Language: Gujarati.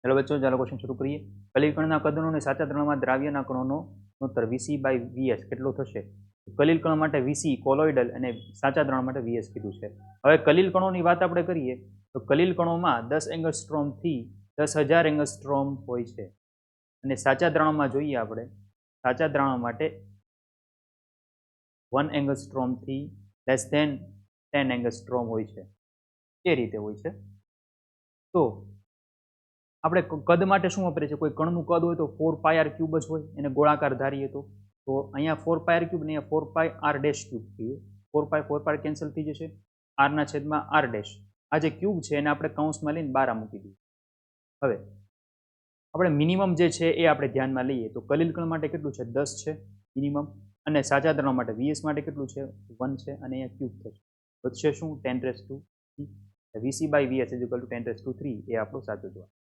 હેલો બચ્ચો, ચાલો ક્વેશ્ચન શરૂ કરીએ. કલિલ કણના કદનો અને સાચા દ્રવ્યમાં દ્રાવ્યના કણોનો ગુણોત્તર VC/VS કેટલો થશે? કલિલ કણ માટે VC કોલોઈડલ અને સાચા દ્રાવણ માટે VS કીધું છે. હવે કલિલ કણોની વાત આપણે કરીએ તો કલિલ કણોમાં 10 એંગસ્ટ્રોમથી 10,000 એંગસ્ટ્રોમ હોય છે અને સાચા દ્રાવણમાં જોઈએ આપણે સાચા દ્રાવણ માટે 1 એંગસ્ટ્રોમથી લેસ ધેન 10 એંગસ્ટ્રોમ હોય છે. એ રીતે હોય છે. તો આપણે કદ માટે શું વાપરીએ છીએ? કોઈ કણનું કદ હોય તો 4πr³ જ હોય, એને ગોળાકાર ધારીએ તો અહીંયા 4πr³ ને અહીંયા 4πr' કહીએ. 4π કેન્સલ થઈ જશે, r ના છેદમાં r'. આ જે ક્યુબ છે એને આપણે કૌંસમાં લઈને 12 મૂકી દઈએ. હવે આપણે મિનિમમ જે છે એ આપણે ધ્યાનમાં લઈએ તો કલિલ કણ માટે કેટલું છે? 10 છે મિનિમમ, અને સાચા દ્રવ્ય માટે VS માટે કેટલું છે? 1 છે, અને અહીંયા ક્યુબ થશે. વધશે શું? 10⁻³ VC/VS = 10⁻³ એ આપણો સાચો જવાબ.